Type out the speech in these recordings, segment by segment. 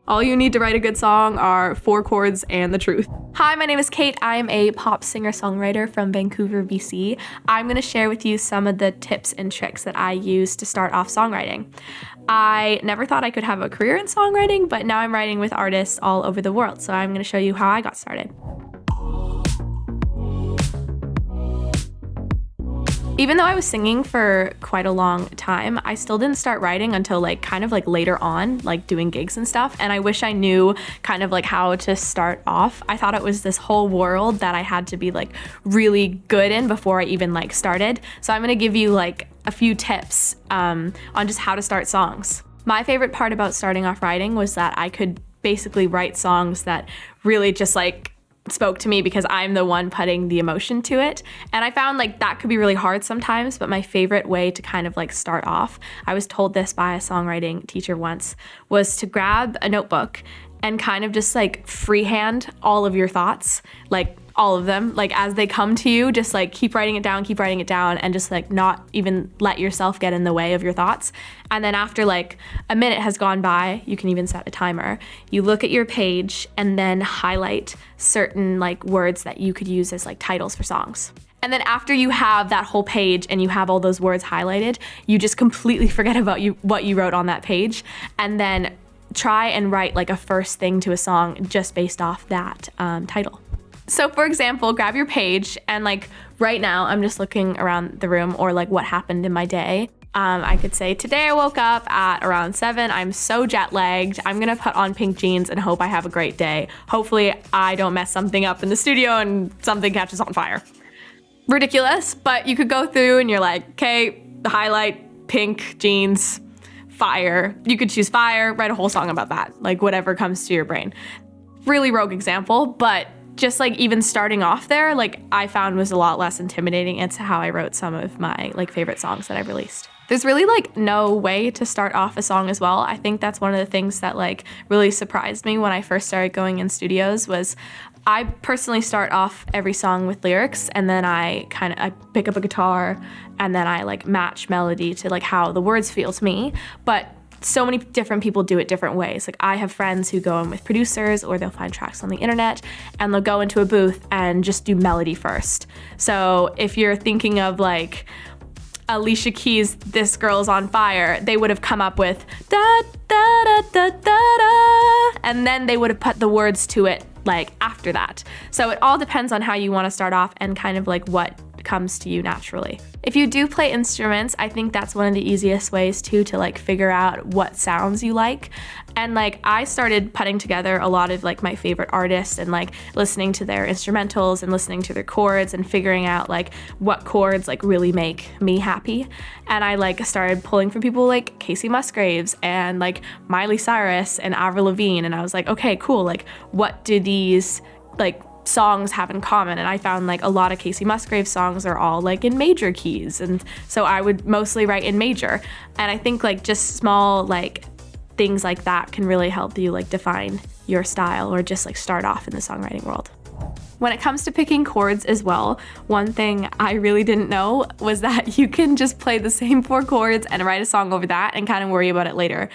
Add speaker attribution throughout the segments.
Speaker 1: All you need to write a good song are 4 chords and the truth. Hi, my name is Cate. I'm a pop singer-songwriter from Vancouver, BC. I'm gonna share with you some of the tips and tricks that I use to start off songwriting. I never thought I could have a career in songwriting, but now I'm writing with artists all over the world, so I'm gonna show you how I got started. Even though I was singing for quite a long time, I still didn't start writing until kind of later on, doing gigs and stuff. And I wish I knew kind of how to start off. I thought it was this whole world that I had to be really good in before I even started. So I'm gonna give you a few tips on just how to start songs. My favorite part about starting off writing was that I could basically write songs that really just spoke to me because I'm the one putting the emotion to it. And I found that could be really hard sometimes, but my favorite way to kind of start off, I was told this by a songwriting teacher once, was to grab a notebook and kind of just freehand all of your thoughts, all of them, as they come to you, just keep writing it down, and just not even let yourself get in the way of your thoughts. And then after a minute has gone by, you can even set a timer. You look at your page and then highlight certain words that you could use as titles for songs. And then after you have that whole page and you have all those words highlighted, you just completely forget about what you wrote on that page, and then try and write a first thing to a song just based off that title. So for example, grab your page and right now I'm just looking around the room or what happened in my day. I could say, today I woke up at around 7. I'm so jet lagged. I'm gonna put on pink jeans and hope I have a great day. Hopefully I don't mess something up in the studio and something catches on fire. Ridiculous, but you could go through and you're okay, highlight, pink jeans, fire. You could choose fire, write a whole song about that, whatever comes to your brain. Really rogue example, but just even starting off there, I found was a lot less intimidating into how I wrote some of my favorite songs that I've released. There's really no way to start off a song as well. I think that's one of the things that really surprised me when I first started going in studios was I personally start off every song with lyrics, and then I pick up a guitar and then I match melody to how the words feel to me. But so many different people do it different ways. I have friends who go in with producers, or they'll find tracks on the internet and they'll go into a booth and just do melody first. So if you're thinking of Alicia Keys' This Girl's on Fire, they would have come up with da da da da da da, and then they would have put the words to it after that. So it all depends on how you want to start off and kind of what comes to you naturally. If you do play instruments, I think that's one of the easiest ways too to figure out what sounds you like. And I started putting together a lot of my favorite artists and listening to their instrumentals and listening to their chords and figuring out what chords really make me happy. And I started pulling from people like Casey Musgraves and Miley Cyrus and Avril Lavigne, and I was okay, cool, what do these songs have in common? And I found a lot of Casey Musgraves songs are all in major keys, and so I would mostly write in major. And I think just small things like that can really help you define your style or just start off in the songwriting world. When it comes to picking chords as well, one thing I really didn't know was that you can just play the same 4 chords and write a song over that and kind of worry about it later.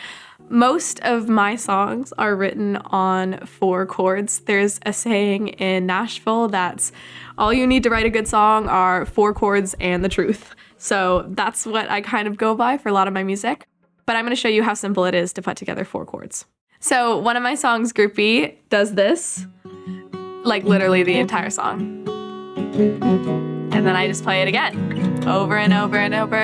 Speaker 1: Most of my songs are written on 4 chords. There's a saying in Nashville that's all you need to write a good song are 4 chords and the truth. So that's what I kind of go by for a lot of my music. But I'm gonna show you how simple it is to put together 4 chords. So one of my songs, Groupie, does this, literally the entire song. And then I just play it again, over and over and over.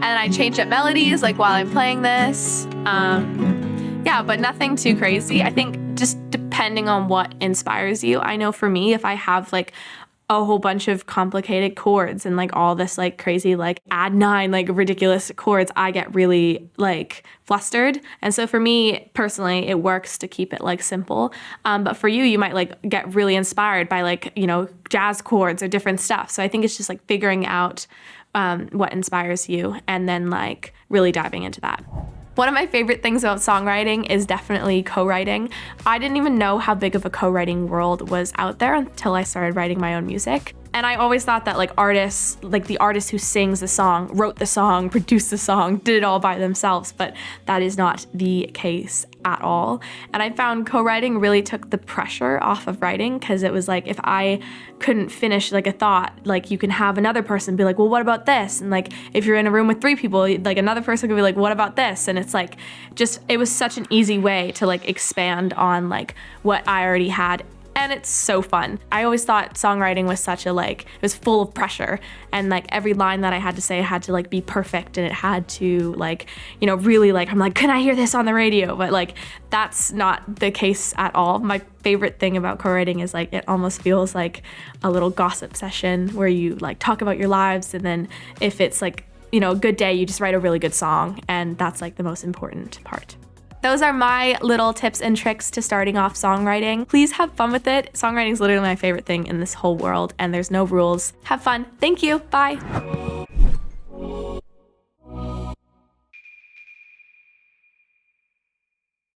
Speaker 1: And I change up melodies while I'm playing this. Yeah, but nothing too crazy. I think just depending on what inspires you. I know for me, if I have a whole bunch of complicated chords and all this crazy add 9 ridiculous chords, I get really flustered. And so for me personally, it works to keep it simple. But for you, you might get really inspired by jazz chords or different stuff. So I think it's just figuring out what inspires you and then really diving into that. One of my favorite things about songwriting is definitely co-writing. I didn't even know how big of a co-writing world was out there until I started writing my own music. And I always thought that like artists, like the artist who sings the song, wrote the song, produced the song, did it all by themselves, but that is not the case at all. And I found co-writing really took the pressure off of writing, because it was like, if I couldn't finish like a thought, like you can have another person be like, well, what about this? And like, if you're in a room with 3 people, like another person could be like, what about this? And it's like, just, it was such an easy way to like expand on like what I already had. And it's so fun. I always thought songwriting was such a like, it was full of pressure, and like every line that I had to say had to like be perfect, and it had to like, you know, really like, I'm like, can I hear this on the radio? But like, that's not the case at all. My favorite thing about co-writing is like, it almost feels like a little gossip session where you like talk about your lives, and then if it's like, you know, a good day, you just write a really good song, and that's like the most important part. Those are my little tips and tricks to starting off songwriting. Please have fun with it. Songwriting is literally my favorite thing in this whole world, and there's no rules. Have fun. Thank you. Bye.